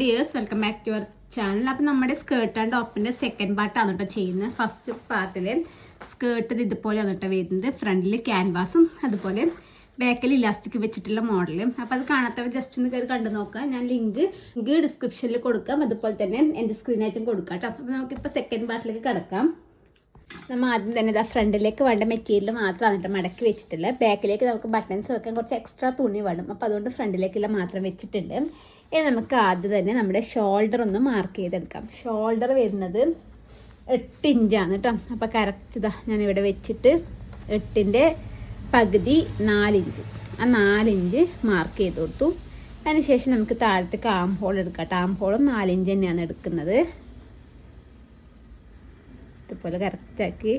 Dears welcome back to our channel. അപ്പം നമ്മുടെ skirt and ടോപ്പിൻ്റെ സെക്കൻഡ് പാർട്ടാണ് കേട്ടോ ചെയ്യുന്നത്. ഫസ്റ്റ് പാർട്ടിൽ സ്കേർട്ട് ഇതുപോലെ വന്നിട്ട് വരുന്നത്, ഫ്രണ്ടിൽ ക്യാൻവാസും അതുപോലെ ബാക്കിൽ ഇലാസ്റ്റിക് വെച്ചിട്ടുള്ള മോഡലും. അപ്പോൾ അത് കാണാത്തവർ ജസ്റ്റ് ഒന്ന് കയറി കണ്ടു നോക്കാം. ഞാൻ ലിങ്ക് ഡിസ്ക്രിപ്ഷനിൽ കൊടുക്കാം, അതുപോലെ തന്നെ എൻ്റെ സ്ക്രീനായിട്ടും കൊടുക്കാം കേട്ടോ. അപ്പോൾ നമുക്കിപ്പോൾ സെക്കൻഡ് പാർട്ടിലേക്ക് കിടക്കാം. നമ്മൾ ആദ്യം തന്നെ ഇതാ ഫ്രണ്ടിലേക്ക് വേണ്ട മെറ്റീരിയൽ മാത്രമാണ് കേട്ടോ മടക്കി വെച്ചിട്ടുള്ളത്. ബാക്കിലേക്ക് നമുക്ക് ബട്ടൺസ് വെക്കാൻ കുറച്ച് എക്സ്ട്രാ തുണി വേണം, അപ്പോൾ അതുകൊണ്ട് ഫ്രണ്ടിലേക്കുള്ള മാത്രം വെച്ചിട്ടുണ്ട്. ഇനി നമുക്ക് ആദ്യം തന്നെ നമ്മുടെ ഷോൾഡർ ഒന്ന് മാർക്ക് ചെയ്തെടുക്കാം. ഷോൾഡർ വരുന്നത് 8 ഇഞ്ചാണ് കേട്ടോ. അപ്പോൾ കറക്റ്റ് ഇതാ ഞാനിവിടെ വെച്ചിട്ട് 8ൻ്റെ പകുതി 4 ഇഞ്ച്, ആ 4 ഇഞ്ച് മാർക്ക് ചെയ്ത് കൊടുത്തു. അതിനുശേഷം നമുക്ക് താഴത്തേക്ക് ആം ഹോൾ എടുക്കാം. ആം ഹോളും 4 ഇഞ്ച് തന്നെയാണ് എടുക്കുന്നത്. ഇതുപോലെ കറക്റ്റാക്കി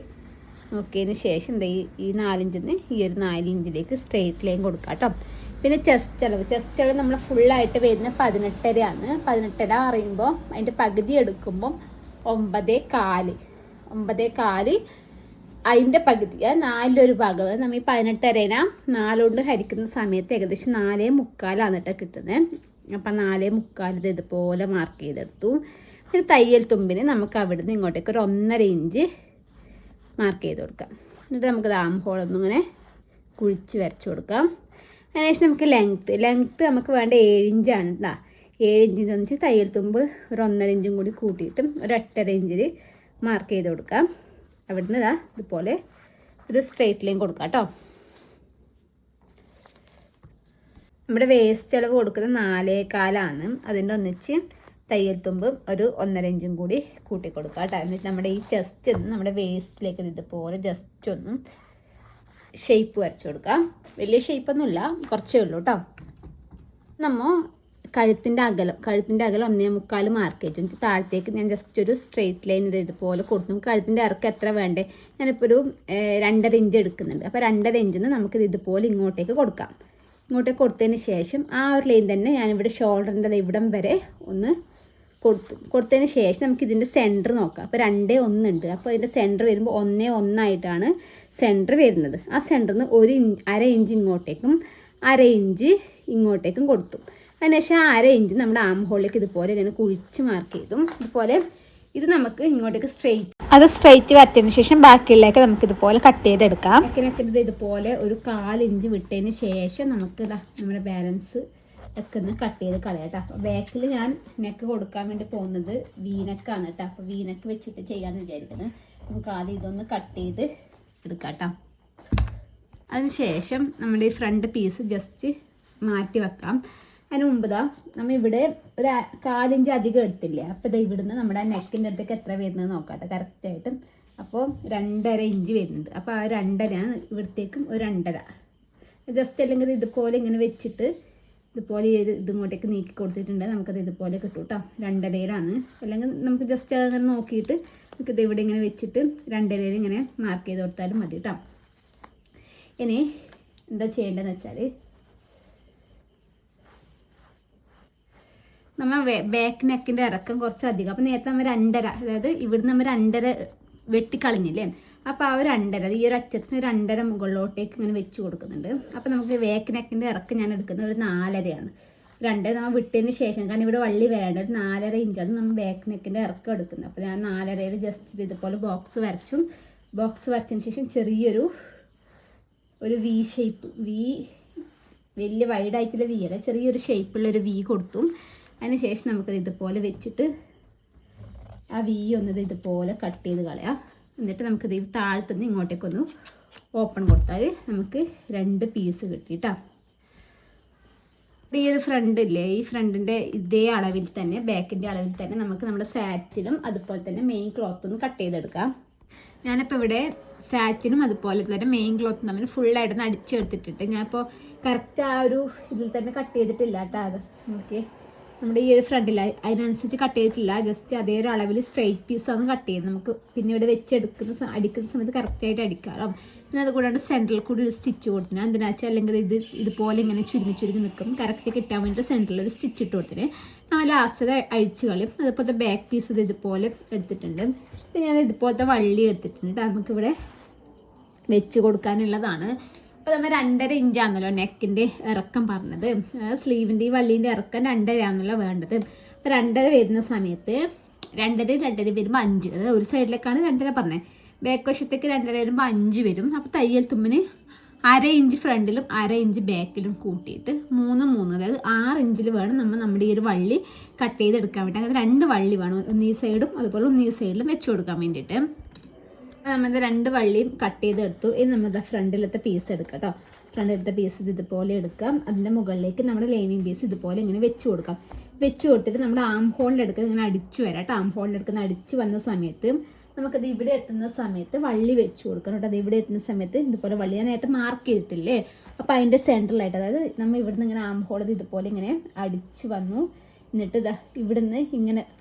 നോക്കിയതിന് ശേഷം എന്താ ഈ 4 ഇഞ്ചിൽ നിന്ന് ഈ ഒരു 4 ഇഞ്ചിലേക്ക് സ്ട്രെയിറ്റ് ലൈൻ കൊടുക്കാം കേട്ടോ. പിന്നെ ചെസ്റ്റ് അളവ് നമ്മൾ ഫുള്ളായിട്ട് വരുന്ന 18.5 18.5 അറിയുമ്പോൾ അതിൻ്റെ പകുതി എടുക്കുമ്പം 9.4 അതിൻ്റെ പകുതി 4 ഭാഗം നമ്മൾ ഈ 18.5 4 കൊണ്ട് ഹരിക്കുന്ന സമയത്ത് ഏകദേശം 4.75 കേട്ടോ കിട്ടുന്നത്. അപ്പം 4.75 ഇതുപോലെ മാർക്ക് ചെയ്തെടുത്തു. പിന്നെ തയ്യൽ തുമ്പിന് നമുക്ക് അവിടെ നിന്ന് ഇങ്ങോട്ടേക്ക് ഒരു 1.5 ഇഞ്ച് മാർക്ക് ചെയ്ത് കൊടുക്കാം. എന്നിട്ട് നമുക്ക് ആം ഹോളൊന്നും ഇങ്ങനെ കുഴിച്ച് വരച്ച് കൊടുക്കാം. അതിനുശേഷം നമുക്ക് ലെങ്ത്ത് നമുക്ക് വേണ്ട 7 ഇഞ്ചാണ് കേട്ടോ. 7 ഇഞ്ചിൻ്റെ ഒന്നിച്ച് തയ്യൽ തുമ്പ് ഒരു 1.5 ഇഞ്ചും കൂടി കൂട്ടിയിട്ടും ഒരു 8.5 ഇഞ്ചിൽ മാർക്ക് ചെയ്ത് കൊടുക്കാം. അവിടുന്ന് ഇതുപോലെ ഒരു സ്ട്രെയിറ്റ് ലൈൻ കൊടുക്കാം കേട്ടോ. നമ്മുടെ വേസ്റ്റ് അളവ് കൊടുക്കുന്നത് 4.25, അതിൻ്റെ ഒന്നിച്ച് തയ്യൽ തുമ്പ് ഒരു 1.5 ഇഞ്ചും കൂടി കൂട്ടി കൊടുക്കാം കേട്ടോ. എന്നിട്ട് നമ്മുടെ ഈ ചെസ്റ്റ് നമ്മുടെ വേസ്റ്റിലേക്ക് ഇതുപോലെ ജസ്റ്റ് ഒന്ന് ഷേപ്പ് വരച്ചു കൊടുക്കാം. വലിയ ഷേപ്പൊന്നുമില്ല, കുറച്ചേ ഉള്ളൂ കേട്ടോ. നമ്മൾ കഴുത്തിൻ്റെ അകലം 1.25 മാർക്ക് വെച്ചു. താഴത്തേക്ക് ഞാൻ ജസ്റ്റ് ഒരു സ്ട്രെയിറ്റ് ലൈൻ ഇതുപോലെ കൊടുത്തു. കഴുത്തിൻ്റെ ഇറക്കം എത്ര വേണ്ടേ, ഞാനിപ്പോൾ ഒരു 2.5 ഇഞ്ച് എടുക്കുന്നുണ്ട്. അപ്പോൾ 2.5 ഇഞ്ചിൽ നിന്ന് നമുക്കിത് ഇതുപോലെ ഇങ്ങോട്ടേക്ക് കൊടുക്കാം. ഇങ്ങോട്ടേക്ക് കൊടുത്തതിന് ശേഷം ആ ഒരു ലൈൻ തന്നെ ഞാനിവിടെ ഷോൾഡറിൻ്റെ ഇവിടം വരെ ഒന്ന് കൊടുത്തതിന് ശേഷം നമുക്ക് ഇതിൻ്റെ സെൻറ്റർ നോക്കാം. അപ്പോൾ 2.1 ഉണ്ട്. അപ്പോൾ ഇതിൻ്റെ സെൻറ്റർ വരുമ്പോൾ 1.1 ആയിട്ടാണ് സെൻറ്റർ വരുന്നത്. ആ സെൻറ്ററിൽ നിന്ന് 1.5 ഇഞ്ച് ഇങ്ങോട്ടേക്കും 1/2 ഇഞ്ച് ഇങ്ങോട്ടേക്കും കൊടുത്തു. അതിനുശേഷം 1/2 ഇഞ്ച് നമ്മുടെ ആം ഹോളിലേക്ക് ഇതുപോലെ ഇങ്ങനെ കുഴിച്ച് മാർക്ക് ചെയ്തും ഇതുപോലെ ഇത് നമുക്ക് ഇങ്ങോട്ടേക്ക് സ്ട്രെയിറ്റ് വരച്ചതിന് ശേഷം ബാക്കിയുള്ളതൊക്കെ നമുക്ക് ഇതുപോലെ കട്ട് ചെയ്തെടുക്കാം. ബാക്കിനൊക്കെ ഇതുപോലെ ഒരു 1/4 ഇഞ്ച് വിട്ടതിന് ശേഷം നമുക്ക് നമ്മുടെ ബാലൻസ് ഒക്കെ ഒന്ന് കട്ട് ചെയ്ത് കളയാം കേട്ടോ. അപ്പോൾ ബാക്കിൽ ഞാൻ നെക്ക് കൊടുക്കാൻ വേണ്ടി പോകുന്നത് വീനക്കാണ് കേട്ടോ. അപ്പോൾ വീനക്ക് വെച്ചിട്ട് ചെയ്യാമെന്ന് വിചാരിക്കുന്നത്. നമുക്ക് ആദ്യം ഇതൊന്ന് കട്ട് ചെയ്ത് എടുക്കാം കേട്ടോ. അതിനുശേഷം നമ്മുടെ ഈ ഫ്രണ്ട് പീസ് ജസ്റ്റ് മാറ്റി വെക്കാം. അതിന് മുമ്പ് നമ്മൾ ഇവിടെ ഒരു 1/4 ഇഞ്ച് അധികം എടുത്തില്ലേ. അപ്പോൾ ഇവിടുന്ന് നമ്മുടെ നെക്കിൻ്റെ അടുത്തേക്ക് എത്ര വരുന്നത് നോക്കാം കേട്ടോ കറക്റ്റായിട്ടും. അപ്പോൾ 2.5 ഇഞ്ച് വരുന്നുണ്ട്. അപ്പോൾ ആ 2.5 ഇവിടത്തേക്കും ഒരു 2.5 ജസ്റ്റ് അല്ലെങ്കിൽ ഇതുപോലെ ഇങ്ങനെ വെച്ചിട്ട് ഇതുപോലെ ഇതിങ്ങോട്ടേക്ക് നീക്കി കൊടുത്തിട്ടുണ്ട്. നമുക്കത് ഇതുപോലെ കിട്ടും കേട്ടോ. 2.5 അല്ലെങ്കിൽ നമുക്ക് ജസ്റ്റ് അങ്ങനെ നോക്കിയിട്ട് നമുക്കിത് ഇവിടെ ഇങ്ങനെ വെച്ചിട്ട് 2.5 ഇങ്ങനെ മാർക്ക് ചെയ്ത് കൊടുത്താലും മതി കേട്ടോ. ഇനി എന്താ ചെയ്യേണ്ടതെന്ന് വെച്ചാൽ നമ്മൾ ബാക്ക് നെക്കിൻ്റെ ഇറക്കം കുറച്ച് അധികം. അപ്പോൾ നേരത്തെ നമ്മൾ 2.5, അതായത് ഇവിടുന്ന് നമ്മൾ 2.5 വെട്ടിക്കളഞ്ഞില്ലേ. അപ്പോൾ ആ ഒരു 2.5 ഈ ഒരു അറ്റത്തിന് 2.5 മുകളിലോട്ടേക്ക് ഇങ്ങനെ വെച്ച് കൊടുക്കുന്നുണ്ട്. അപ്പോൾ നമുക്ക് ബാക്ക് നെക്കിൻ്റെ ഇറക്കം ഞാൻ എടുക്കുന്നത് ഒരു 4.5 2 നമ്മൾ വിട്ടതിന് ശേഷം, കാരണം ഇവിടെ വള്ളി വരേണ്ടത് 4.5 ഇഞ്ചാണ് നമ്മൾ ബാക്ക് നെക്കിൻ്റെ ഇറക്കം എടുക്കുന്നത്. അപ്പോൾ ഞാൻ 4.5 ജസ്റ്റ് ഇതുപോലെ ബോക്സ് വരച്ചതിന് ശേഷം ചെറിയൊരു വി ഷേപ്പ്, വലിയ വൈഡായിട്ടുള്ള വി അല്ല, ചെറിയൊരു ഷേപ്പുള്ളൊരു വി കൊടുത്തു. അതിന് ശേഷം നമുക്കത് ഇതുപോലെ വെച്ചിട്ട് ആ വി ഒന്ന് ഇതുപോലെ കട്ട് ചെയ്ത് കളയാം. എന്നിട്ട് നമുക്കിത് താഴത്തുനിന്ന് ഇങ്ങോട്ടേക്കൊന്ന് ഓപ്പൺ കൊടുത്താൽ നമുക്ക് 2 പീസ് കിട്ടിയിട്ടോ. ഈ ഒരു ഫ്രണ്ട് ഇല്ലേ, ഈ ഫ്രണ്ടിൻ്റെ ഇതേ അളവിൽ തന്നെ ബാക്കിൻ്റെ അളവിൽ തന്നെ നമുക്ക് നമ്മുടെ സാറ്റിനും അതുപോലെ തന്നെ മെയിൻ ക്ലോത്തും കട്ട് ചെയ്തെടുക്കാം. ഞാനിപ്പോൾ ഇവിടെ സാറ്റിനും അതുപോലെ തന്നെ മെയിൻ ക്ലോത്തും തമ്മിൽ ഫുള്ളായിട്ടൊന്ന് അടിച്ചെടുത്തിട്ടിട്ട് ഞാനിപ്പോൾ കറക്റ്റ് ആ ഒരു ഇതിൽ തന്നെ കട്ട് ചെയ്തിട്ടില്ല കേട്ടോ. അത് ഓക്കെ, നമ്മുടെ ഈ ഒരു ഫ്രണ്ടിൽ അതിനനുസരിച്ച് കട്ട് ചെയ്തിട്ടില്ല, ജസ്റ്റ് അതേ ഒരു അളവിൽ സ്ട്രെയിറ്റ് പീസാണ് കട്ട് ചെയ്ത് നമുക്ക് പിന്നെ ഇവിടെ അടിക്കുന്ന സമയത്ത് കറക്റ്റായിട്ട് അടിക്കാമല്ലോ. പിന്നെ അതുകൂടാണ്ട് സെൻറ്ററിൽ കൂടി ഒരു സ്റ്റിച്ച് കൊടുത്തിന്. എന്തിനാ വെച്ചാൽ അല്ലെങ്കിൽ ഇതുപോലെ ഇങ്ങനെ ചുരുങ്ങി നിൽക്കും. കറക്റ്റ് കിട്ടാൻ വേണ്ടിയിട്ട് സെൻറ്ററിൽ ഒരു സ്റ്റിച്ച് ഇട്ട് കൊടുത്തിന്. നമ്മൾ ലാസ്റ്റ് അഴിച്ച് കളയും. അതുപോലത്തെ ബാക്ക് പീസ് ഇതുപോലെ എടുത്തിട്ടുണ്ട്. പിന്നെ ഞാൻ ഇതുപോലത്തെ വള്ളി എടുത്തിട്ടുണ്ട്. നമുക്കിവിടെ വെച്ച് കൊടുക്കാനുള്ളതാണ്. അപ്പോൾ നമ്മൾ 2.5 ഇഞ്ചാണല്ലോ നെക്കിൻ്റെ ഇറക്കം പറഞ്ഞത്. സ്ലീവിൻ്റെ ഈ വള്ളീൻ്റെ ഇറക്കം 2.5 ആണല്ലോ വേണ്ടത്. അപ്പോൾ 2.5 വരുന്ന സമയത്ത് 2.5 വരുമ്പോൾ 5, അതായത് ഒരു സൈഡിലേക്കാണ് 2.5 പറഞ്ഞത്, ബാക്ക് വശത്തേക്ക് 2.5 വരുമ്പോൾ 5 വരും. അപ്പോൾ തയ്യൽ തുമ്പിന് 1/2 ഇഞ്ച് ഫ്രണ്ടിലും 1/2 ഇഞ്ച് ബാക്കിലും കൂട്ടിയിട്ട് 3 അതായത് 6 ഇഞ്ചിൽ വേണം നമ്മുടെ ഈ ഒരു വള്ളി കട്ട് ചെയ്തെടുക്കാൻ വേണ്ടി. അങ്ങനെ 2 വള്ളി വേണം, ഒന്ന് ഈ സൈഡും അതുപോലെ ഒന്ന് ഈ സൈഡിലും വെച്ച് കൊടുക്കാൻ വേണ്ടിയിട്ട്. നമ്മൾ 2 വള്ളിയും കട്ട് ചെയ്തെടുത്തു. ഇനി നമ്മൾ ഫ്രണ്ടിലത്തെ പീസ് എടുക്കാം കേട്ടോ. ഫ്രണ്ടിലത്തെ പീസ് ഇതുപോലെ എടുക്കാം. അതിൻ്റെ മുകളിലേക്ക് നമ്മുടെ ലൈനിങ് പീസ് ഇതുപോലെ ഇങ്ങനെ വെച്ച് കൊടുക്കാം. വെച്ച് കൊടുത്തിട്ട് നമ്മുടെ ആം ഹോളിൻ്റെ അടുത്ത് ഇങ്ങനെ അടിച്ചു വരാം കേട്ടോ. ആം ഹോളിൻ്റെ അടുത്ത് അടിച്ച് വന്ന സമയത്ത് നമുക്കത് ഇവിടെ എത്തുന്ന സമയത്ത് വള്ളി വെച്ച് കൊടുക്കണം കേട്ടോ. അത് ഇവിടെ എത്തുന്ന സമയത്ത് ഇതുപോലെ വള്ളി ഞാൻ നേരത്തെ മാർക്ക് ചെയ്തിട്ടില്ലേ, അപ്പോൾ അതിൻ്റെ സെൻറ്ററിലായിട്ട്, അതായത് നമ്മൾ ഇവിടുന്ന് ഇങ്ങനെ ആം ഹോളത് ഇതുപോലെ ഇങ്ങനെ അടിച്ച് വന്നു. എന്നിട്ട് ഇതാ ഇവിടുന്ന്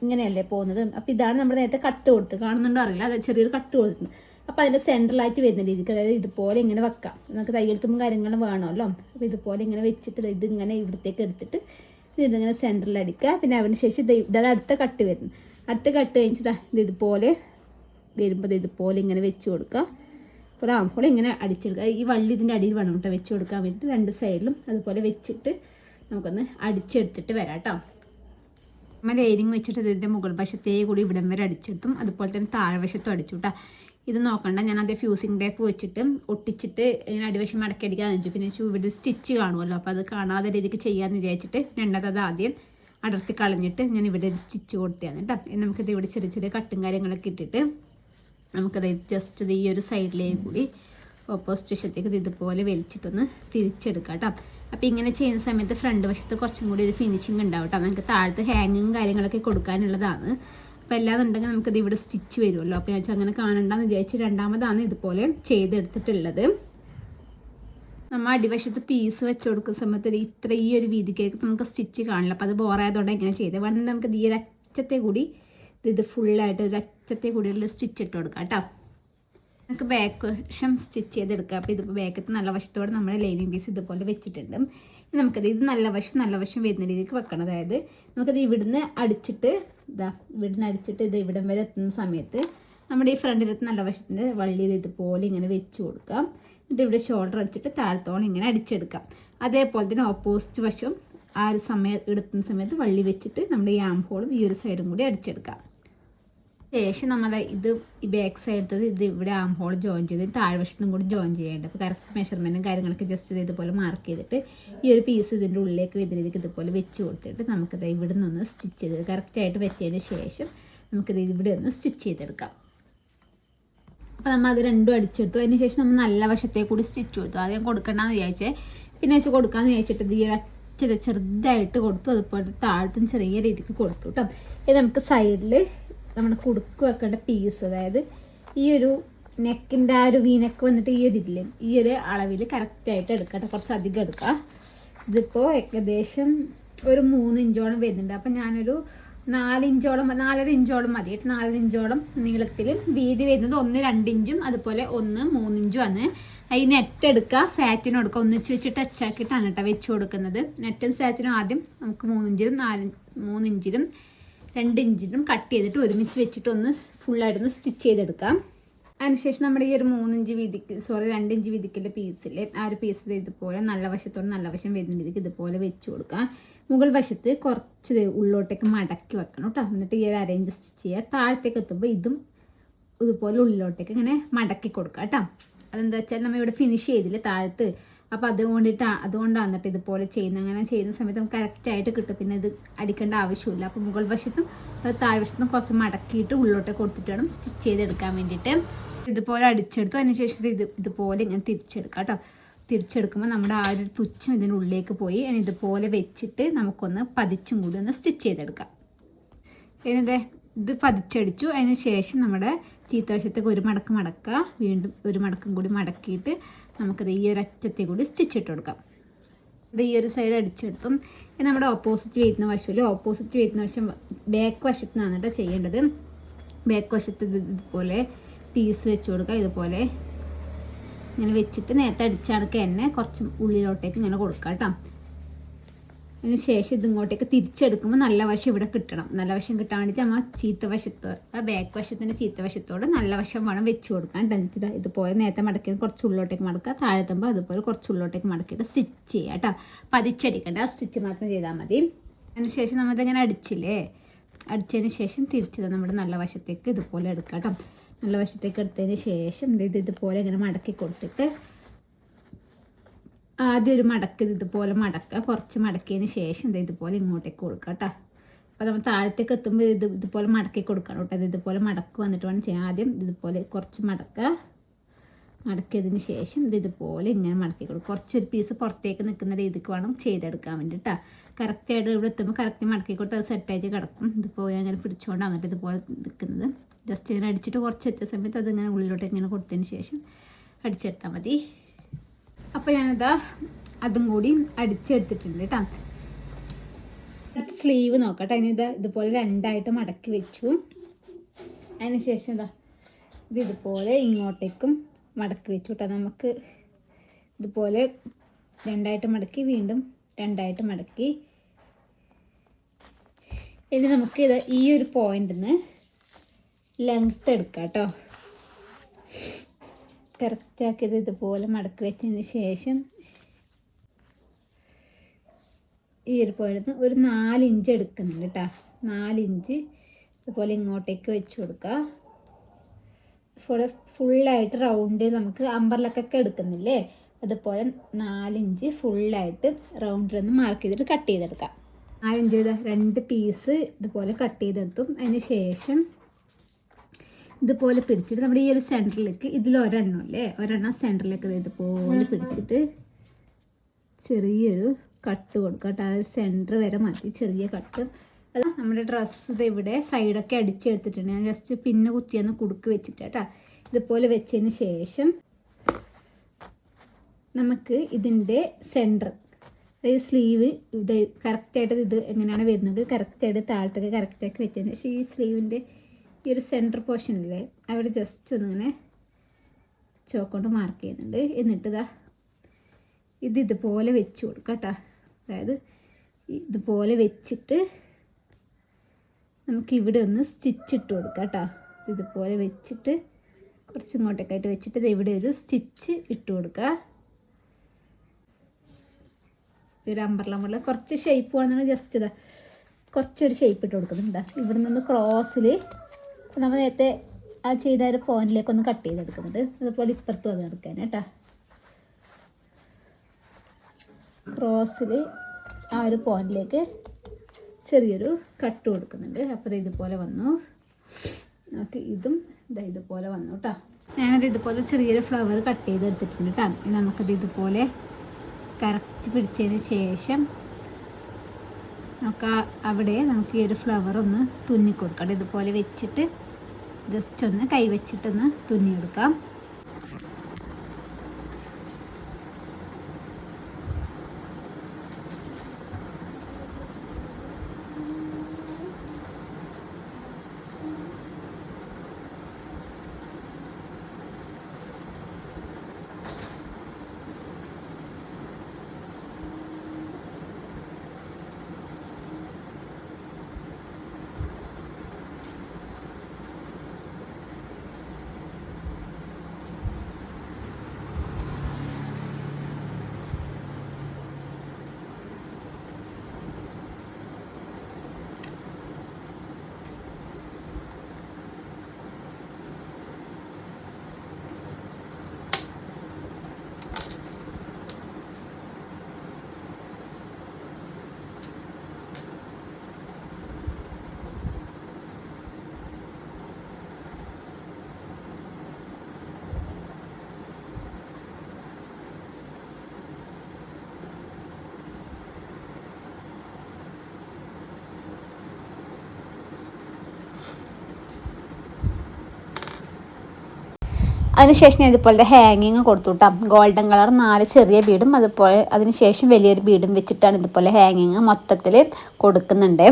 ഇങ്ങനെയല്ലേ പോകുന്നത്. അപ്പോൾ ഇതാണ് നമ്മൾ നേരത്തെ കട്ട് കൊടുത്ത്, കാണുന്നുണ്ടോ അറിയില്ല, അത് ചെറിയൊരു കട്ട് കൊടുത്തിട്ടുണ്ട്. അപ്പോൾ അതിൻ്റെ സെൻറ്ററിലായിട്ട് വരുന്ന രീതിക്ക്, അതായത് ഇതുപോലെ ഇങ്ങനെ വെക്കാം. നമുക്ക് തയ്യൽ തുമ്പും കാര്യങ്ങളും വേണമല്ലോ. അപ്പോൾ ഇതുപോലെ ഇങ്ങനെ വെച്ചിട്ട് ഇതിങ്ങനെ ഇവിടത്തേക്ക് എടുത്തിട്ട് ഇതിങ്ങനെ സെൻറ്ററിൽ അടിക്കുക. പിന്നെ അതിന് ശേഷം ഇത് അടുത്ത കട്ട് വരുന്നു. അടുത്ത കട്ട് കഴിഞ്ഞിട്ട് ഇതുപോലെ വരുമ്പോൾ ഇതുപോലെ ഇങ്ങനെ വെച്ച് കൊടുക്കുക. ഒരു ആംഹോൾ ഇങ്ങനെ അടിച്ചെടുക്കുക. ഈ വള്ളി ഇതിൻ്റെ അടിയിൽ വേണം കേട്ടോ വെച്ച് കൊടുക്കാൻ വേണ്ടിയിട്ട്. 2 സൈഡിലും അതുപോലെ വെച്ചിട്ട് നമുക്കൊന്ന് അടിച്ചെടുത്തിട്ട് വരാം കേട്ടോ. നമ്മൾ ലൈനിങ് വെച്ചിട്ട് ഇതിൻ്റെ മുകൾ വശത്തേ കൂടി ഇവിടം വരെ അടിച്ചെടുത്തും അതുപോലെ തന്നെ താഴ്വശത്തും അടിച്ചു കേട്ടോ. ഇത് നോക്കണ്ട, ഞാൻ അതേ ഫ്യൂസിങ് ടേപ്പ് വെച്ചിട്ട് ഒട്ടിച്ചിട്ട് ഇങ്ങനെ അടിവശം മടക്കി അടിക്കാന്ന് വെച്ചു. പിന്നെ ഇവിടെ സ്റ്റിച്ച് കാണുമല്ലോ, അപ്പോൾ അത് കാണാതെ രീതിക്ക് ചെയ്യാമെന്ന് വിചാരിച്ചിട്ട് രണ്ടാമത് ആദ്യം അടർത്തി കളഞ്ഞിട്ട് ഞാൻ ഇവിടെ ഒരു സ്റ്റിച്ച് കൊടുത്തതാണ് കേട്ടോ. നമുക്കിത് ഇവിടെ ചെറിയ ചെറിയ കട്ടും കാര്യങ്ങളൊക്കെ ഇട്ടിട്ട് നമുക്കത് ജസ്റ്റ് ഈ ഒരു സൈഡിലേക്ക് കൂടി ഓപ്പോസിറ്റ് വശത്തേക്ക് ഇതുപോലെ വലിച്ചിട്ടൊന്ന് തിരിച്ചെടുക്കാം കേട്ടോ. അപ്പോൾ ഇങ്ങനെ ചെയ്യുന്ന സമയത്ത് ഫ്രണ്ട് വശത്ത് കുറച്ചും കൂടി ഒരു ഫിനിഷിങ് ഉണ്ടാവും കേട്ടോ. നമുക്ക് താഴത്ത് ഹാങ്ങിങ് കാര്യങ്ങളൊക്കെ കൊടുക്കാനുള്ളതാണ്. അപ്പോൾ എല്ലാന്നുണ്ടെങ്കിൽ നമുക്കത് ഇവിടെ സ്റ്റിച്ച് വരുമല്ലോ. അപ്പോൾ ഞാൻ അങ്ങനെ കാണണ്ടെന്ന് വിചാരിച്ച് രണ്ടാമതാണ് ഇതുപോലെ ചെയ്തെടുത്തിട്ടുള്ളത്. നമ്മൾ അടിവശത്ത് പീസ് വെച്ച് കൊടുക്കുന്ന സമയത്ത് ഈ ഒരു വീതിക്കേക്ക് നമുക്ക് സ്റ്റിച്ച് കാണില്ല. അപ്പോൾ അത് ബോറായതുകൊണ്ട് എങ്ങനെ ചെയ്തത് വേണമെങ്കിൽ നമുക്ക് ഈ ഒരു അറ്റത്തെ കൂടി ഇത് ഫുള്ളായിട്ട് ഒരു അറ്റത്തെ കൂടിയുള്ള സ്റ്റിച്ച് ഇട്ട് കൊടുക്കാം കേട്ടോ. നമുക്ക് ബാക്ക് വശം സ്റ്റിച്ച് ചെയ്തെടുക്കാം. അപ്പോൾ ഇതിപ്പോൾ ബാക്കത്ത് നല്ല വശത്തോടെ നമ്മൾ ലൈനിങ് പീസ് ഇതുപോലെ വെച്ചിട്ടുണ്ട്. നമുക്കത് നല്ല വശം വരുന്ന രീതിക്ക് വെക്കണം. അതായത് നമുക്കത് ഇവിടുന്ന് അടിച്ചിട്ട് ഇത് ഇവിടം വരെ എത്തുന്ന സമയത്ത് നമ്മുടെ ഈ ഫ്രണ്ടിലത്തെ നല്ല വശത്തിൻ്റെ വള്ളി ഇതുപോലെ ഇങ്ങനെ വെച്ച് കൊടുക്കാം. എന്നിട്ട് ഇവിടെ ഷോൾഡർ അടിച്ചിട്ട് താഴത്തോളം ഇങ്ങനെ അടിച്ചെടുക്കാം. അതേപോലെ തന്നെ ഓപ്പോസിറ്റ് വശം ആ ഒരു എടുക്കുന്ന സമയത്ത് വള്ളി വെച്ചിട്ട് നമ്മുടെ ഈ ആം ഹോളും ഈ ഒരു സൈഡും കൂടി അടിച്ചെടുക്കാം. ശേഷം നമ്മൾ ഈ ബാക്ക് സൈഡത്തത് ഇവിടെ ആം ഹോൾ ജോയിൻ ചെയ്ത് താഴ്വശത്തും കൂടി ജോയിൻ ചെയ്യേണ്ടത്. അപ്പോൾ കറക്റ്റ് മെഷർമെൻറ്റും കാര്യങ്ങളൊക്കെ ജസ്റ്റ് ഇതുപോലെ മാർക്ക് ചെയ്തിട്ട് ഈ ഒരു പീസ് ഇതിൻ്റെ ഉള്ളിലേക്ക് വരുന്ന രീതിക്ക് ഇതുപോലെ വെച്ച് കൊടുത്തിട്ട് നമുക്കത് ഇവിടെ നിന്നൊന്ന് സ്റ്റിച്ച് ചെയ്ത് കറക്റ്റായിട്ട് വെച്ചതിന് ശേഷം നമുക്കത് ഇവിടെ ഒന്ന് സ്റ്റിച്ച് ചെയ്തെടുക്കാം. അപ്പോൾ നമ്മൾ അത് രണ്ടും അടിച്ചെടുത്തു. അതിന് ശേഷം നമ്മൾ നല്ല വശത്തേക്ക് കൂടി സ്റ്റിച്ച് കൊടുത്തു. ആദ്യം കൊടുക്കണ്ടെന്ന് വിചാരിച്ചേ, പിന്നെ വെച്ച് കൊടുക്കാമെന്ന് വിചാരിച്ചിട്ട് ഈ ഒരു ചെറുതായിട്ട് കൊടുത്തു. അതുപോലെ താഴത്തും ചെറിയ രീതിക്ക് കൊടുത്തു കേട്ടോ. ഇത് നമുക്ക് സൈഡിൽ നമ്മുടെ കുടുക്ക് വെക്കേണ്ട പീസ്, അതായത് ഈ ഒരു നെക്കിൻ്റെ ആ ഒരു വീനക്ക് വന്നിട്ട് ഈ ഒരു അളവിൽ കറക്റ്റായിട്ട് എടുക്കട്ടെ. കുറച്ച് അധികം എടുക്കുക. ഇതിപ്പോൾ ഏകദേശം ഒരു 3 ഇഞ്ചോളം വരുന്നുണ്ട്. അപ്പം ഞാനൊരു 4.5 ഇഞ്ചോളം മതി. 4 ഇഞ്ചോളം നീളത്തിൽ വീതി വരുന്നത് 1-2 ഇഞ്ചും അതുപോലെ 1-3 ഇഞ്ചും ആണ്. ഈ നെറ്റ് എടുക്കുക, സാറ്റിനും എടുക്കുക, ഒന്നിച്ച് വെച്ച് ടച്ചാക്കിയിട്ടാണ് കേട്ടോ വെച്ച് കൊടുക്കുന്നത്. നെറ്റും സാറ്റിനും ആദ്യം നമുക്ക് 3 ഇഞ്ചിലും 2 ഇഞ്ചിലും കട്ട് ചെയ്തിട്ട് ഒരുമിച്ച് വെച്ചിട്ട് ഒന്ന് ഫുള്ളായിട്ടൊന്ന് സ്റ്റിച്ച് ചെയ്തെടുക്കാം. അതിനുശേഷം നമ്മുടെ ഈ ഒരു 2 ഇഞ്ച് വീതിക്കുള്ള പീസിൽ ആ ഒരു പീസ് ഇതുപോലെ നല്ല വശം വരുന്ന രീതിക്ക് ഇതുപോലെ വെച്ച് കൊടുക്കാം. മുകൾ വശത്ത് കുറച്ച് ഉള്ളോട്ടേക്ക് മടക്കി വെക്കണം കേട്ടോ. എന്നിട്ട് ഈ ഒരു അരയിഞ്ച് സ്റ്റിച്ച് ചെയ്യുക. താഴത്തേക്ക് എത്തുമ്പോൾ ഇതും ഇതുപോലെ ഉള്ളിലോട്ടേക്ക് ഇങ്ങനെ മടക്കി കൊടുക്കുക കേട്ടോ. അതെന്താ വെച്ചാൽ നമ്മൾ ഇവിടെ ഫിനിഷ് ചെയ്തില്ല താഴത്ത്, അപ്പോൾ അതുകൊണ്ടാണ് എന്നിട്ട് ഇതുപോലെ അങ്ങനെ ചെയ്യുന്ന സമയത്ത് നമുക്ക് കറക്റ്റായിട്ട് കിട്ടും. പിന്നെ ഇത് അടിക്കേണ്ട ആവശ്യമില്ല. അപ്പോൾ മുകൾ വശത്തും താഴ്വശത്തും കുറച്ച് മടക്കിയിട്ട് ഉള്ളോട്ടേക്ക് കൊടുത്തിട്ട് വേണം സ്റ്റിച്ച് ചെയ്തെടുക്കാൻ വേണ്ടിയിട്ട്. ഇതുപോലെ അടിച്ചെടുത്തു. അതിനുശേഷം ഇതുപോലെ ഇങ്ങനെ തിരിച്ചെടുക്കാം കേട്ടോ. തിരിച്ചെടുക്കുമ്പോൾ നമ്മുടെ ആ ഒരു തുച്ഛം ഇതിനുള്ളിലേക്ക് പോയി ഇതുപോലെ വെച്ചിട്ട് നമുക്കൊന്ന് പതിച്ചും കൂടി ഒന്ന് സ്റ്റിച്ച് ചെയ്തെടുക്കാം. ഇത് പതിച്ചടിച്ചു. അതിന് ശേഷം നമ്മുടെ ചീത്തവശത്തേക്ക് ഒരു മടക്ക് മടക്കുക, വീണ്ടും ഒരു മടക്കും കൂടി മടക്കിയിട്ട് നമുക്കത് ഈ ഒരു അറ്റത്തെ കൂടി സ്റ്റിച്ച് ഇട്ട് കൊടുക്കാം. ഇത് ഈ ഒരു സൈഡ് അടിച്ചെടുത്തും നമ്മുടെ ഓപ്പോസിറ്റ് വരുന്ന വശം ബാക്ക് വശത്ത് നിന്നാണ് കേട്ടോ ചെയ്യേണ്ടത്. ബാക്ക് വശത്ത് ഇതുപോലെ പീസ് വെച്ച് കൊടുക്കുക. ഇതുപോലെ ഇങ്ങനെ വെച്ചിട്ട് നേരത്തെ അടിച്ചടക്കുക തന്നെ കുറച്ച് ഉള്ളിലോട്ടേക്ക് ഇങ്ങനെ കൊടുക്കുക കേട്ടോ. അതിന് ശേഷം ഇതിങ്ങോട്ടേക്ക് തിരിച്ചെടുക്കുമ്പോൾ നല്ല വശം ഇവിടെ കിട്ടണം. നല്ല വശം കിട്ടാൻ വേണ്ടിയിട്ട് നമ്മൾ ബാക്ക് വശത്തിൻ്റെ ചീത്തവശത്തോട് നല്ല വശം വേണം വെച്ച് കൊടുക്കാൻ. ഇതുപോലെ നേരത്തെ മടക്കി കുറച്ച് ഉള്ളോട്ടേക്ക് മടക്കുക, താഴെത്തുമ്പോൾ അതുപോലെ കുറച്ച് ഉള്ളോട്ടേക്ക് മടക്കിയിട്ട് സ്റ്റിച്ച് ചെയ്യുക കേട്ടോ. പതിച്ചടിക്കേണ്ട, സ്റ്റിച്ച് മാത്രം ചെയ്താൽ മതി. അതിന് ശേഷം നമ്മളിതിങ്ങനെ അടിച്ചില്ലേ, അടിച്ചതിന് ശേഷം തിരിച്ചത് നമ്മുടെ നല്ല വശത്തേക്ക് ഇതുപോലെ എടുക്കാം കേട്ടോ. നല്ല വശത്തേക്ക് എടുത്തതിന് ശേഷം ഇതുപോലെ ഇങ്ങനെ മടക്കി കൊടുത്തിട്ട് ആദ്യം ഒരു മടക്ക് ഇതുപോലെ മടക്കുക. കുറച്ച് മടക്കിയതിന് ശേഷം ഇതുപോലെ ഇങ്ങോട്ടേക്ക് കൊടുക്കുക കേട്ടോ. അപ്പോൾ നമ്മൾ താഴത്തേക്ക് എത്തുമ്പോൾ ഇതുപോലെ മടക്കി കൊടുക്കണം കേട്ടോ. ഇതുപോലെ മടക്ക് വന്നിട്ട് വേണം ചെയ്യാൻ. ആദ്യം ഇതുപോലെ കുറച്ച് മടക്കുക. മടക്കിയതിന് ശേഷം ഇതുപോലെ ഇങ്ങനെ മടക്കി കൊടുക്കും. കുറച്ചൊരു പീസ് പുറത്തേക്ക് നിൽക്കുന്ന രീതിക്ക് വേണം ചെയ്തെടുക്കാൻ വേണ്ടിയിട്ടാ. കറക്റ്റായിട്ട് ഇവിടെ എത്തുമ്പോൾ കറക്റ്റ് മടക്കി കൊടുത്ത് അത് സെറ്റായിട്ട് കിടക്കും. ഇതിപ്പോൾ ഞാൻ ഇങ്ങനെ പിടിച്ചുകൊണ്ടാണ് എന്നിട്ട് ഇതുപോലെ നിൽക്കുന്നത്. ജസ്റ്റ് ഇങ്ങനെ അടിച്ചിട്ട് കുറച്ച് എത്തിയ സമയത്ത് അതിങ്ങനെ ഉള്ളിലോട്ട് ഇങ്ങനെ കൊടുത്തതിന് ശേഷം അടിച്ചെടുത്താൽ മതി. അപ്പോൾ ഞാനിതാ അതും കൂടി അടിച്ചെടുത്തിട്ടുണ്ട് കേട്ടോ. സ്ലീവ് നോക്കാം. അതിനിതാ ഇതുപോലെ രണ്ടായിട്ട് മടക്കി വെച്ചു. അതിന് ശേഷം ഇതാ ഇതുപോലെ ഇങ്ങോട്ടേക്കും മടക്കി വെച്ചു കേട്ടോ. നമുക്ക് ഇതുപോലെ രണ്ടായിട്ട് മടക്കി വീണ്ടും രണ്ടായിട്ട് മടക്കി. ഇനി നമുക്ക് ഇത് ഈ ഒരു പോയിന്റിൽ നിന്ന് ലെങ്ത്ത് എടുക്കാം കേട്ടോ. കറക്റ്റാക്കിയത് ഇതുപോലെ മടക്കി വെച്ചതിന് ശേഷം ഈ ഒരു പോയിന്റ് ഒരു 4 ഇഞ്ച് എടുക്കുന്നുണ്ട് കേട്ടോ. 4 ഇഞ്ച് ഇതുപോലെ ഇങ്ങോട്ടേക്ക് വെച്ച് കൊടുക്കുക. ഫുള്ളായിട്ട് റൗണ്ടിൽ നമുക്ക് അമ്പർലക്കൊക്കെ എടുക്കുന്നില്ലേ, അതുപോലെ 4 ഇഞ്ച് ഫുള്ളായിട്ട് റൗണ്ടിലൊന്ന് മാർക്ക് ചെയ്തിട്ട് കട്ട് ചെയ്തെടുക്കാം. 4 ഇഞ്ച് 2 പീസ് ഇതുപോലെ കട്ട് ചെയ്തെടുത്തു. അതിന് ശേഷം ഇതുപോലെ പിടിച്ചിട്ട് നമ്മുടെ ഈ ഒരു സെൻറ്ററിലേക്ക് ഇതിലൊരെണ്ണം അല്ലേ, ഒരെണ്ണം സെൻറ്ററിലേക്ക് ഇതുപോലെ പിടിച്ചിട്ട് ചെറിയൊരു കട്ട് കൊടുക്കുക കേട്ടോ. ആ സെൻറ്റർ വരെ മതി, ചെറിയ കട്ട്. അത് നമ്മുടെ ഡ്രസ്സ് ഇവിടെ സൈഡൊക്കെ അടിച്ചെടുത്തിട്ടുണ്ട്. ഞാൻ ജസ്റ്റ് പിന്നെ കുത്തിയൊന്ന് കുടുക്ക് വെച്ചിട്ട് കേട്ടോ. ഇതുപോലെ വെച്ചതിന് ശേഷം നമുക്ക് ഇതിൻ്റെ സെൻറ്റർ, അതായത് സ്ലീവ് ഇത് കറക്റ്റായിട്ട് ഇത് എങ്ങനെയാണ് വരുന്നത് കറക്റ്റായിട്ട് താഴത്തൊക്കെ കറക്റ്റാക്കി വെച്ചതിന് ശേഷം ഈ സ്ലീവിൻ്റെ ഈ ഒരു സെൻറ്റർ പോർഷനില്ലേ അവിടെ ജസ്റ്റ് ഒന്നിങ്ങനെ ചോക്കൊണ്ട് മാർക്ക് ചെയ്യുന്നുണ്ട്. എന്നിട്ട് ഇതാ ഇതുപോലെ വെച്ച് കൊടുക്കാം കേട്ടോ. അതായത് ഇതുപോലെ വെച്ചിട്ട് നമുക്ക് ഇവിടെ ഒന്ന് സ്റ്റിച്ച് ഇട്ട് കൊടുക്കാം കേട്ടോ. ഇതുപോലെ വെച്ചിട്ട് കുറച്ച് ഇങ്ങോട്ടേക്കായിട്ട് വെച്ചിട്ട് ഇവിടെ ഒരു സ്റ്റിച്ച് ഇട്ട് കൊടുക്കുക. ഒരു അമ്പർല കുറച്ച് ഷേപ്പ് വേണമെന്നാണ് ജസ്റ്റ് ഇതാ കുറച്ചൊരു ഷേപ്പ് ഇട്ട് കൊടുക്കുന്നുണ്ട്. ഇവിടെ നിന്ന് ക്രോസിൽ നമ്മൾ നേരത്തെ ആ ചെയ്ത ഒരു പോയിന്റിലേക്കൊന്ന് കട്ട് ചെയ്തെടുക്കുന്നത്. അതുപോലെ ഇപ്പുറത്തും അത് എടുക്കാൻ കേട്ടോ. ക്രോസിൽ ആ ഒരു പോയിന്റിലേക്ക് ചെറിയൊരു കട്ട് കൊടുക്കുന്നുണ്ട്. അപ്പോൾ ഇതുപോലെ വന്നു. നമുക്ക് ഇതും ഇതുപോലെ വന്നു കേട്ടോ. ഞാനത് ഇതുപോലെ ചെറിയൊരു ഫ്ലവർ കട്ട് ചെയ്തെടുത്തിട്ടുണ്ട് കേട്ടോ. നമുക്കത് ഇതുപോലെ കറക്റ്റ് പിടിച്ചതിന് ശേഷം നമുക്ക് അവിടെ നമുക്ക് ഈ ഒരു ഫ്ലവർ ഒന്ന് തുന്നി കൊടുക്കാം. ഇതുപോലെ വെച്ചിട്ട് ജസ്റ്റ് ഒന്ന് കൈ വെച്ചിട്ടൊന്ന് തുന്നിയെടുക്കാം. അതിനുശേഷം ഞാൻ ഇതുപോലത്തെ ഹാങ്ങിങ് കൊടുത്തു കേട്ടോ. ഗോൾഡൻ കളർ 4 ചെറിയ ബീഡും അതുപോലെ അതിനുശേഷം വലിയൊരു ബീഡും വെച്ചിട്ടാണ് ഇതുപോലെ ഹാങ്ങിങ് മൊത്തത്തിൽ കൊടുക്കുന്നുണ്ട്.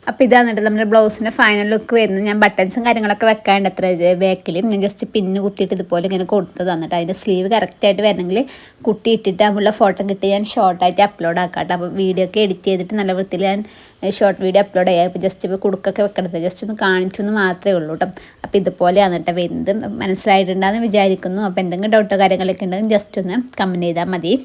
അപ്പോൾ ഇതാണ് നമ്മുടെ ബ്ലൗസിൻ്റെ ഫൈനൽ ലുക്ക് വരുന്നത്. ഞാൻ ബട്ടൺസും കാര്യങ്ങളൊക്കെ വെക്കാണ്ട് അത്ര ബാക്കിൽ ഞാൻ ജസ്റ്റ് പിന്ന് കുത്തിയിട്ട് ഇതുപോലെ ഇങ്ങനെ കൊടുത്തത് തന്നിട്ട് അതിൻ്റെ സ്ലീവ് കറക്റ്റായിട്ട് വരണമെങ്കിൽ കുട്ടി ഇട്ടിട്ട് ആകുമ്പോൾ ഫോട്ടോ കിട്ടി ഞാൻ ഷോർട്ടായിട്ട് അപ്ലോഡ് ആക്കാം കേട്ടോ. അപ്പോൾ വീഡിയോ ഒക്കെ എഡിറ്റ് ചെയ്തിട്ട് നല്ല വൃത്തിയിൽ ഞാൻ ഷോർട്ട് വീഡിയോ അപ്ലോഡ് ചെയ്യാം. ഇപ്പോൾ ജസ്റ്റ് ഇപ്പോൾ കുടുക്കൊക്കെ വെക്കണത് ജസ്റ്റ് ഒന്ന് കാണിച്ചെന്ന് മാത്രമേ ഉള്ളൂ കേട്ടോ. അപ്പോൾ ഇതുപോലെയാണ് കേട്ടോ വരുന്നത്. മനസ്സിലായിട്ടുണ്ടാകുന്ന വിചാരിക്കുന്നു. അപ്പോൾ എന്തെങ്കിലും ഡൗട്ടോ കാര്യങ്ങളൊക്കെ ഉണ്ടെങ്കിൽ ജസ്റ്റ് ഒന്ന് കമൻറ്റ് ചെയ്താൽ മതി.